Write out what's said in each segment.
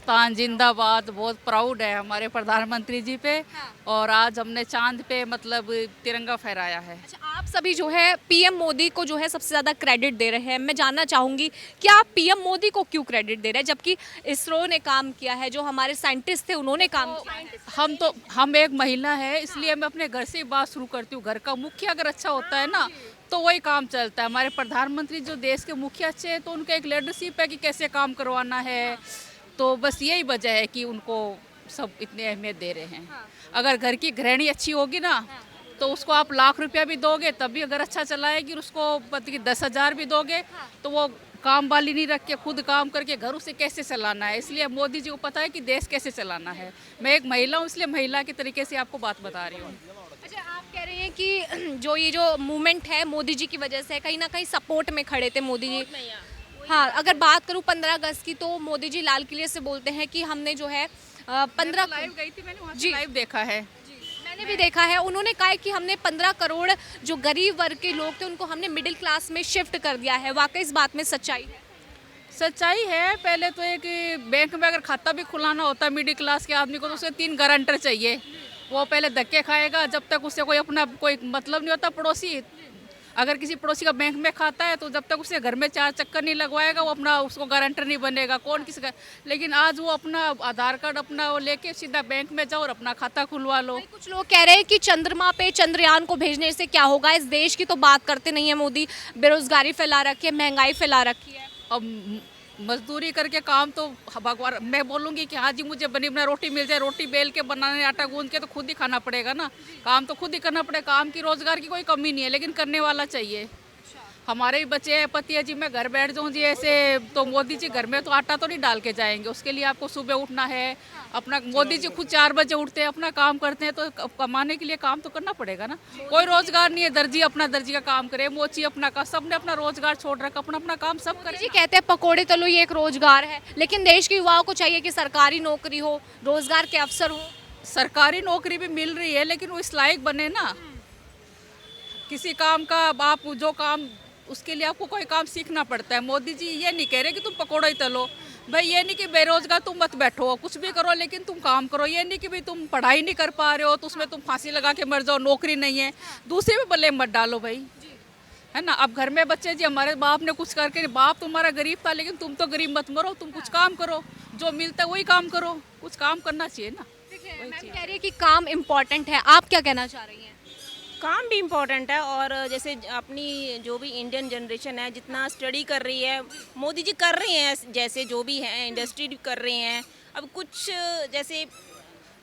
हिंदुस्तान जिंदाबाद, बहुत प्राउड है हमारे प्रधानमंत्री जी पे। और आज हमने चांद पे मतलब तिरंगा फहराया है। अच्छा, आप सभी जो है पीएम मोदी को जो है सबसे ज़्यादा क्रेडिट दे रहे हैं। मैं जानना चाहूँगी कि आप पीएम मोदी को क्यों क्रेडिट दे रहे हैं, जबकि इसरो ने काम किया है, जो हमारे साइंटिस्ट थे उन्होंने काम किया है। हम एक महिला है, इसलिए मैं अपने घर से ही बात शुरू करती हूँ। घर का मुखिया अगर अच्छा होता है ना तो वही काम चलता है। हमारे प्रधानमंत्री जो देश के मुखिया अच्छे हैं तो उनका एक लीडरशिप है कि कैसे काम करवाना है। तो बस यही वजह है कि उनको सब इतनी अहमियत दे रहे हैं। अगर घर की गृहिणी अच्छी होगी ना तो उसको आप लाख रुपया भी दोगे तब भी अगर अच्छा चलाएगी, और उसको पति की 10,000 भी दोगे तो वो काम वाली नहीं रख के खुद काम करके घर उसे कैसे चलाना है। इसलिए मोदी जी को पता है कि देश कैसे चलाना है। मैं एक महिला हूँ, इसलिए महिला के तरीके से आपको बात बता रही हूँ। अच्छा, आप कह रही हैं कि जो मूवमेंट है मोदी जी की वजह से, कहीं ना कहीं सपोर्ट में खड़े थे मोदी जी। हाँ, अगर बात करूँ 15 अगस्त की, तो मोदी जी लाल किले से बोलते हैं कि हमने जो है 15 लाइव गई थी, मैंने वहाँ जी लाइव देखा है। मैंने भी देखा है। उन्होंने कहा है कि हमने 15 करोड़ जो गरीब वर्ग के लोग थे उनको हमने मिडिल क्लास में शिफ्ट कर दिया है। वाकई इस बात में सच्चाई है? सच्चाई है। पहले तो एक बैंक में अगर खाता भी खुलाना होता है मिडिल क्लास के आदमी को तो उसे 3 गारंटर चाहिए। वो पहले धक्के खाएगा जब तक उसे कोई अपना कोई मतलब नहीं होता। पड़ोसी अगर किसी पड़ोसी का बैंक में खाता है तो जब तक उसे घर में 4 चक्कर नहीं लगवाएगा वो अपना उसको गारंटर नहीं बनेगा। कौन किसी का। लेकिन आज वो अपना आधार कार्ड अपना वो लेके सीधा बैंक में जाओ और अपना खाता खुलवा लो। भाई, कुछ लोग कह रहे हैं कि चंद्रमा पे चंद्रयान को भेजने से क्या होगा। इस देश की तो बात करते नहीं है मोदी। बेरोजगारी फैला रखी है, महंगाई फैला रखी है। अब मजदूरी करके काम तो भगवान मैं बोलूँगी कि हाँ जी मुझे बनी बना रोटी मिल जाए, रोटी बेल के बनाने आटा गूंद के तो खुद ही खाना पड़ेगा ना। काम तो खुद ही करना पड़ेगा। काम की रोजगार की कोई कमी नहीं है लेकिन करने वाला चाहिए। हमारे भी बच्चे हैं, पति है जी, मैं घर बैठ जाऊँ जी ऐसे तो मोदी जी घर में तो आटा तो नहीं डाल के जाएंगे। उसके लिए आपको सुबह उठना है। अपना मोदी जी खुद 4 बजे उठते हैं, अपना काम करते हैं, तो कमाने के लिए काम तो करना पड़ेगा ना। कोई रोजगार नहीं है। दर्जी अपना दर्जी का काम करे, मोची अपना का, सबने अपना रोजगार छोड़ रखा, अपना अपना काम सब करे। जी कहते हैं पकोड़े तलो ये एक रोजगार है, लेकिन देश के युवाओं को चाहिए कि सरकारी नौकरी हो, रोजगार के अवसर हो। सरकारी नौकरी भी मिल रही है लेकिन वो इस लायक बने ना। किसी काम का आप जो काम उसके लिए आपको कोई काम सीखना पड़ता है। मोदी जी ये नहीं कह रहे कि तुम पकौड़ा ही तलो। भाई ये नहीं कि बेरोजगार तुम मत बैठो, कुछ भी करो लेकिन तुम काम करो। ये नहीं कि भाई तुम पढ़ाई नहीं कर पा रहे हो तो उसमें तुम फांसी लगा के मर जाओ, नौकरी नहीं है, दूसरे पे बल्ले मत डालो भाई, है ना। अब घर में बच्चे जी हमारे बाप ने कुछ करके, बाप तुम्हारा गरीब था लेकिन तुम तो गरीब मत मरो, तुम कुछ काम करो, जो मिलता है वही काम करो। कुछ काम करना चाहिए ना। मैम कह रही है कि काम इम्पोर्टेंट है, आप क्या कहना चाह रही हैं? काम भी इम्पोर्टेंट है। और जैसे अपनी जो भी इंडियन जनरेशन है जितना स्टडी कर रही है, मोदी जी कर रहे हैं, जैसे जो भी हैं इंडस्ट्री कर रहे हैं। अब कुछ जैसे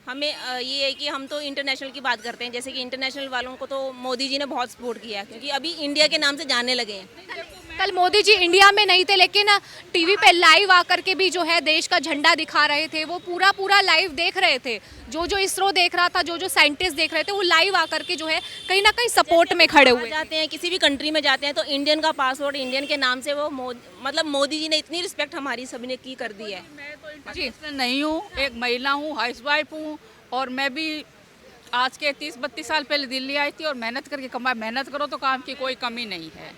हमें ये है कि हम तो इंटरनेशनल की बात करते हैं, जैसे कि इंटरनेशनल वालों को तो मोदी जी ने बहुत सपोर्ट किया है, क्योंकि अभी इंडिया के नाम से जानने लगे हैं। कल मोदी जी इंडिया में नहीं थे, लेकिन टीवी पे लाइव आकर के भी जो है देश का झंडा दिखा रहे थे। वो पूरा लाइव देख रहे थे। जो इसरो देख रहा था, जो साइंटिस्ट देख रहे थे, वो लाइव आकर के जो है कहीं ना कहीं सपोर्ट में खड़े हुए जाते हैं, किसी भी कंट्री में जाते हैं तो इंडियन का पासपोर्ट इंडियन के नाम से वो मतलब मोदी जी ने इतनी रिस्पेक्ट हमारी सभी ने की कर दी है। मैं तो इंटरनेशनल नहीं हूँ, एक महिला हूँ, हाउसवाइफ हूँ। और मैं भी आज के 30-32 साल पहले दिल्ली आई थी और मेहनत करके कमाई। मेहनत करो तो काम की कोई कमी नहीं है।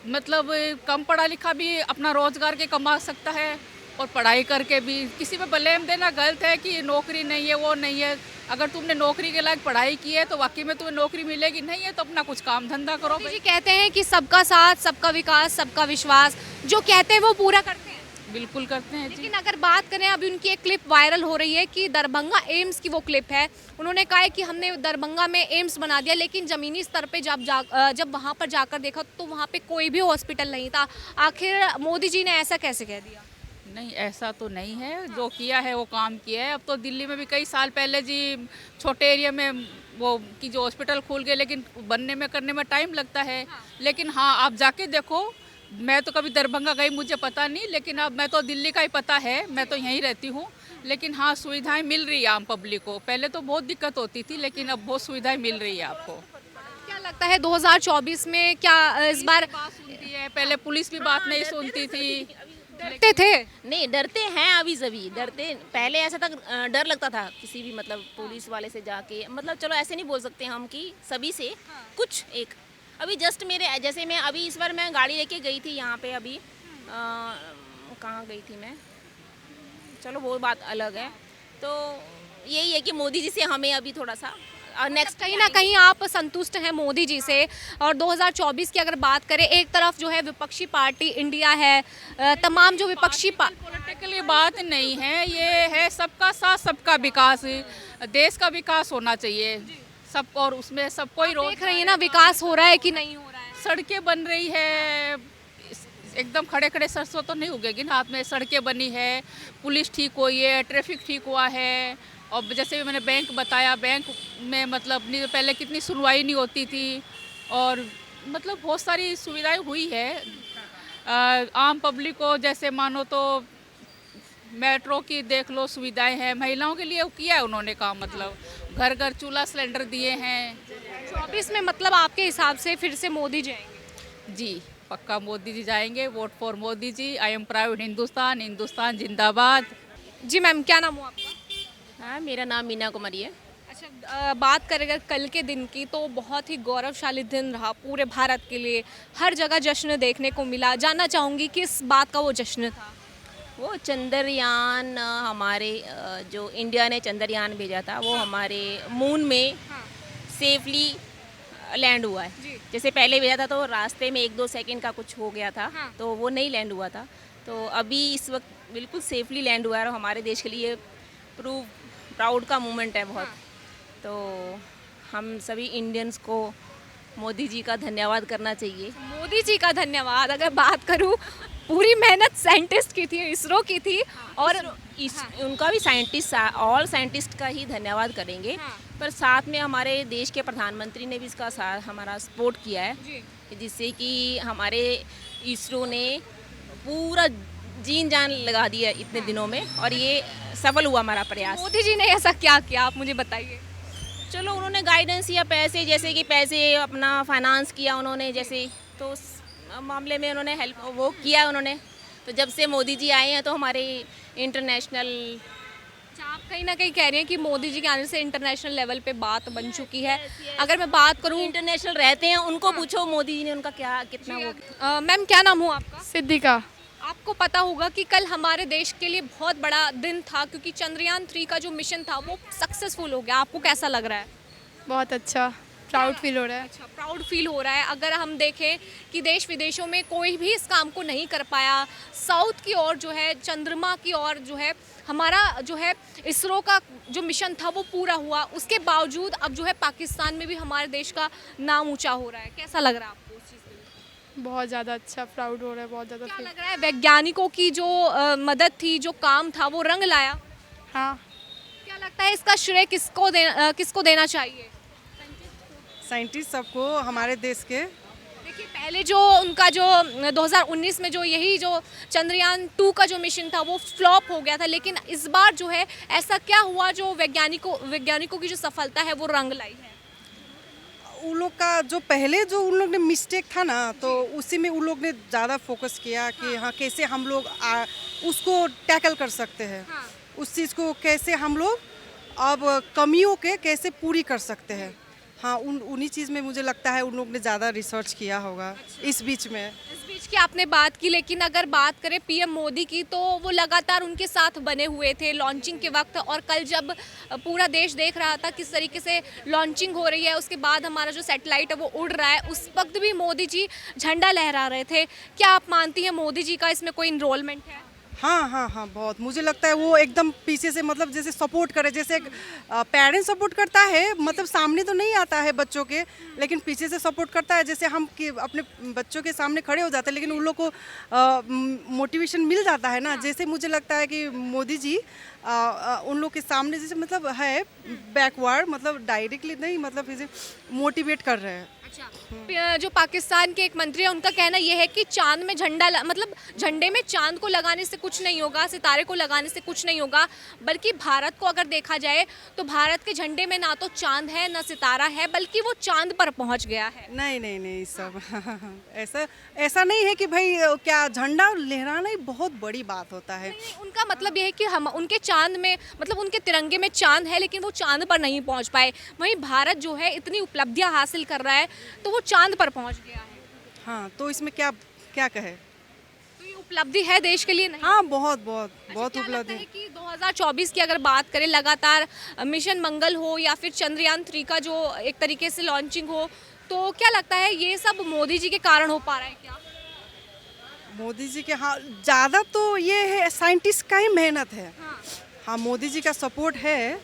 मतलब कम पढ़ा लिखा भी अपना रोजगार के कमा सकता है और पढ़ाई करके भी। किसी पे ब्लेम देना गलत है कि नौकरी नहीं है, वो नहीं है। अगर तुमने नौकरी के लायक पढ़ाई की है तो वाकई में तुम्हें नौकरी मिलेगी, नहीं है तो अपना कुछ काम धंधा करो। जी कहते हैं कि सबका साथ, सबका विकास, सबका विश्वास, जो कहते हैं वो पूरा करते हैं। बिल्कुल करते हैं जी। लेकिन अगर बात करें, अभी उनकी एक क्लिप वायरल हो रही है कि दरभंगा एम्स की वो क्लिप है। उन्होंने कहा है कि हमने दरभंगा में एम्स बना दिया, लेकिन ज़मीनी स्तर पे जब वहाँ पर जाकर देखा तो वहाँ पे कोई भी हॉस्पिटल नहीं था। आखिर मोदी जी ने ऐसा कैसे कह दिया? नहीं, ऐसा तो नहीं है। जो किया है वो काम किया है। अब तो दिल्ली में भी कई साल पहले जी छोटे एरिया में वो की जो हॉस्पिटल खुल गए, लेकिन बनने में करने में टाइम लगता है। लेकिन हाँ, आप जाके देखो। मैं तो कभी दरभंगा गई मुझे पता नहीं, लेकिन अब मैं तो दिल्ली का ही पता है, मैं तो यहीं रहती हूँ। लेकिन हाँ, सुविधाएं मिल रही है आम पब्लिक को। पहले तो बहुत दिक्कत होती थी लेकिन अब बहुत सुविधाएं मिल रही है आपको। क्या लगता है 2024 में क्या इस बार बात सुनती है, पहले पुलिस भी बात नहीं सुनती थी। डरते थे? नहीं, डरते हैं अभी सभी डरते। पहले ऐसा था, डर लगता था किसी भी मतलब पुलिस वाले से जाके, मतलब चलो ऐसे नहीं बोल सकते हम कि सभी से कुछ एक। अभी जस्ट मेरे जैसे मैं अभी इस बार मैं गाड़ी लेके गई थी यहाँ पे, अभी कहाँ गई थी मैं, चलो वो बात अलग है। तो यही है कि मोदी जी से हमें अभी थोड़ा सा नेक्स्ट कहीं ना कहीं आप संतुष्ट हैं मोदी जी से। और 2024 की अगर बात करें, एक तरफ जो है विपक्षी पार्टी इंडिया है, तमाम जो विपक्षी पॉलिटिकली बात नहीं है, ये है सबका साथ सबका विकास, देश का विकास होना चाहिए सबको, और उसमें सबको ही देख रही है ना विकास हो रहा है कि नहीं हो रहा है। सड़कें बन रही है, एकदम खड़े खड़े सरसों तो नहीं उगेगी ना, हाथ में सड़कें बनी है, पुलिस ठीक हुई है, ट्रैफिक ठीक हुआ है। और जैसे भी मैंने बैंक बताया, बैंक में मतलब नहीं पहले कितनी सुनवाई नहीं होती थी, और मतलब बहुत सारी सुविधाएं हुई है आम पब्लिक को। जैसे मानो तो मेट्रो की देख लो, सुविधाएं हैं महिलाओं के लिए, किया है उन्होंने काम, मतलब घर घर चूल्हा सिलेंडर दिए हैं। 24 में मतलब आपके हिसाब से फिर से मोदी जाएंगे? जी पक्का मोदी जी जाएंगे, vote for Modi ji. I am proud Hindustan, Hindustan जिंदाबाद। जी मैम, क्या नाम हो आपका? हाँ, मेरा नाम मीना कुमारी है। अच्छा, बात करें अगर कल के दिन की, तो बहुत ही गौरवशाली दिन रहा पूरे भारत के लिए। हर जगह जश्न देखने को मिला। जानना चाहूँगी किस बात का वो जश्न था? वो चंद्रयान, हमारे जो इंडिया ने चंद्रयान भेजा था, वो हमारे मून में सेफली लैंड हुआ है। जी। जैसे पहले भेजा था तो रास्ते में 1-2 सेकंड का कुछ हो गया था, हाँ। तो वो नहीं लैंड हुआ था। तो अभी इस वक्त बिल्कुल सेफली लैंड हुआ है, और हमारे देश के लिए प्राउड का मोमेंट है बहुत। तो हम सभी इंडियंस को मोदी जी का धन्यवाद करना चाहिए। मोदी जी का धन्यवाद। अगर बात करूँ, पूरी मेहनत साइंटिस्ट की थी, इसरो की थी, और उनका भी साइंटिस्ट, ऑल साइंटिस्ट का ही धन्यवाद करेंगे। हाँ। पर साथ में हमारे देश के प्रधानमंत्री ने भी इसका साथ हमारा सपोर्ट किया है, जी। जिससे कि हमारे इसरो ने पूरा जीन जान लगा दिया इतने दिनों में, और ये सफल हुआ हमारा प्रयास। मोदी जी ने ऐसा क्या किया, आप मुझे बताइए। चलो, उन्होंने गाइडेंस या पैसे, जैसे कि पैसे अपना फाइनेंस किया उन्होंने, जैसे तो उस मामले में उन्होंने हेल्प वो किया उन्होंने। तो जब से मोदी जी आए हैं तो हमारे इंटरनेशनल, अच्छा, आप कहीं ना कहीं कह रही हैं कि मोदी जी के आने से इंटरनेशनल लेवल पे बात बन चुकी है। अगर मैं बात करूँ, इंटरनेशनल रहते हैं, उनको पूछो मोदी जी ने उनका क्या कितना वो। मैम क्या नाम हो आपका? सिद्धिका। आपको पता होगा कि कल हमारे देश के लिए बहुत बड़ा दिन था, क्योंकि चंद्रयान 3 का जो मिशन था वो सक्सेसफुल हो गया। आपको कैसा लग रहा है? बहुत अच्छा, प्राउड फील हो रहा है। अच्छा, प्राउड फील हो रहा है। अगर हम देखें कि देश विदेशों में कोई भी इस काम को नहीं कर पाया, साउथ की ओर जो है, चंद्रमा की ओर जो है, हमारा जो है इसरो का जो मिशन था वो पूरा हुआ। उसके बावजूद अब जो है पाकिस्तान में भी हमारे देश का नाम ऊंचा हो रहा है। कैसा लग रहा है आपको उस चीज़ में? बहुत ज़्यादा अच्छा, प्राउड हो रहा है, बहुत ज़्यादा क्या फील। लग रहा है वैज्ञानिकों की जो मदद थी, जो काम था, वो रंग लाया? हाँ, क्या लगता है इसका श्रेय किसको देना चाहिए? साइंटिस्ट सबको, हमारे देश के। देखिए, पहले जो उनका जो 2019 में जो यही जो चंद्रयान 2 का जो मिशन था वो फ्लॉप हो गया था, लेकिन इस बार जो है ऐसा क्या हुआ जो वैज्ञानिकों की जो सफलता है वो रंग लाई है? उन लोग का जो पहले जो उन लोग ने मिस्टेक था ना, तो उसी में उन लोग ने ज़्यादा फोकस किया कि हाँ कैसे हम लोग उसको टैकल कर सकते हैं, हाँ। उस चीज़ को कैसे हम लोग अब कमियों के कैसे पूरी कर सकते हैं। हाँ, उन्हीं चीज़ में मुझे लगता है उन लोग ने ज़्यादा रिसर्च किया होगा इस बीच में। इस बीच की आपने बात की, लेकिन अगर बात करें पीएम मोदी की, तो वो लगातार उनके साथ बने हुए थे लॉन्चिंग के वक्त। और कल जब पूरा देश देख रहा था किस तरीके से लॉन्चिंग हो रही है, उसके बाद हमारा जो सैटेलाइट है वो उड़ रहा है, उस वक्त भी मोदी जी झंडा लहरा रहे थे। क्या आप मानती हैं मोदी जी का इसमें कोई इन्रोलमेंट है? हाँ हाँ हाँ, बहुत। मुझे लगता है वो एकदम पीछे से, मतलब जैसे सपोर्ट करे, जैसे एक पेरेंट्स सपोर्ट करता है, मतलब सामने तो नहीं आता है बच्चों के, लेकिन पीछे से सपोर्ट करता है। जैसे हम कि अपने बच्चों के सामने खड़े हो जाते हैं, लेकिन उन लोग को मोटिवेशन मिल जाता है ना। जैसे मुझे लगता है कि मोदी जी उन लोग के सामने जैसे मतलब है बैकवर्ड, मतलब डायरेक्टली नहीं, मतलब जैसे मोटिवेट कर रहे हैं। अच्छा, जो पाकिस्तान के एक मंत्री है, उनका कहना यह है कि चांद में मतलब झंडे में चांद को लगाने से कुछ नहीं होगा, सितारे को लगाने से कुछ नहीं होगा, बल्कि भारत को अगर देखा जाए तो भारत के झंडे में ना तो चांद है ना सितारा है, बल्कि वो चांद पर पहुंच गया है। नहीं नहीं नहीं, सब ऐसा नहीं है कि भाई क्या झंडा लहराना ही बहुत बड़ी बात होता है। नहीं, उनका मतलब यह है कि हम उनके चांद में, मतलब उनके तिरंगे में चांद है, लेकिन वो चांद पर नहीं पहुंच पाए। वहीं भारत जो है इतनी उपलब्धियां हासिल कर रहा है, तो वो चांद पर पहुंच गया है। हाँ, तो इसमें क्या क्या कहे। तो ये उपलब्धि है देश के लिए नहीं? हाँ, बहुत बहुत बहुत क्या लगता उपलब्धि है कि 2024 की अगर बात करें, लगातार मिशन मंगल हो या फिर चंद्रयान 3 का जो एक तरीके से लॉन्चिंग हो, तो क्या लगता है ये सब मोदी जी के कारण हो पा रहा है क्या? मोदी जी के, हाँ, ज़्यादा तो ये है साइंटिस्ट का ही मेहनत है। हाँ, मोदी जी का सपोर्ट है,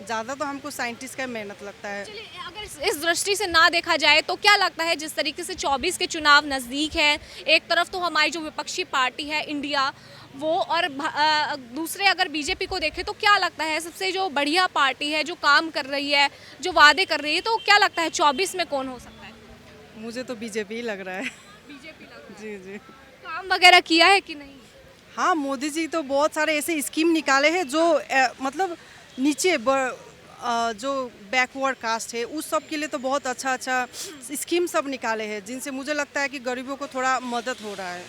ज़्यादा तो हमको साइंटिस्ट का ही मेहनत लगता है। चलिए, अगर इस दृष्टि से ना देखा जाए तो क्या लगता है जिस तरीके से 24 के चुनाव नज़दीक हैं, एक तरफ तो हमारी जो विपक्षी पार्टी है इंडिया वो, और दूसरे अगर बीजेपी को देखें तो क्या लगता है सबसे जो बढ़िया पार्टी है, जो काम कर रही है, जो वादे कर रही है, तो क्या लगता है 24 में कौन हो सकता है? मुझे तो बीजेपी ही लग रहा है। बीजेपी लगता है। जी जी। काम वगैरह किया है कि नहीं? हाँ, मोदी जी तो बहुत सारे ऐसे स्कीम निकाले हैं जो मतलब नीचे जो बैकवर्ड कास्ट है उस सब के लिए तो बहुत अच्छा अच्छा स्कीम सब निकाले हैं, जिनसे मुझे लगता है कि गरीबों को थोड़ा मदद हो रहा है।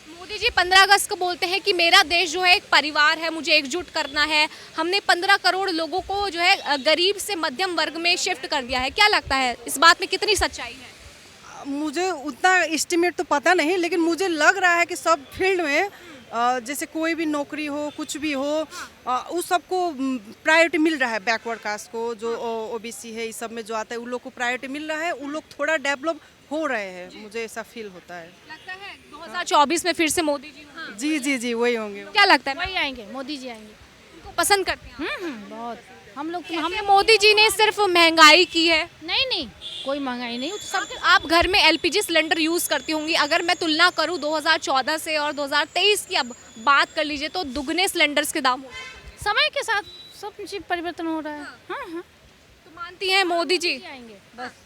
मोदी जी 15 अगस्त को बोलते हैं कि मेरा देश जो है एक परिवार है, मुझे एकजुट करना है। हमने 15 करोड़ लोगों को जो है गरीब से मध्यम वर्ग में शिफ्ट कर दिया है। क्या लगता है इस बात में कितनी सच्चाई है? मुझे उतना एस्टिमेट तो पता नहीं, लेकिन मुझे लग रहा है कि सब फील्ड में जैसे कोई भी नौकरी हो, कुछ भी हो, उस सबको प्रायोरिटी मिल रहा है। बैकवर्ड कास्ट को, जो ओबीसी है, इस सब में जो आता है उन लोग को प्रायोरिटी मिल रहा है, उन लोग थोड़ा डेवलप हो रहे हैं, मुझे ऐसा फील होता है। लगता है 2024 में फिर से मोदी जी होंगे? जी जी जी, वही होंगे। क्या लगता है? वही आएंगे, मोदी जी आएंगे। उनको पसंद करते हैं आप? बहुत। हम लोग तो हमने मोदी जी ने सिर्फ महंगाई की है। नहीं कोई महंगाई नहीं, वो तो सब आप घर में एलपीजी सिलेंडर यूज़ करती होंगी, अगर मैं तुलना करूं 2014 से और 2023 की अब बात कर लीजिए तो दुगने सिलेंडर्स के दाम हो गए। समय के साथ सब चीज परिवर्तन हो रहा है। हाँ हाँ तो मानती हैं मोदी जी? आएंगे बस।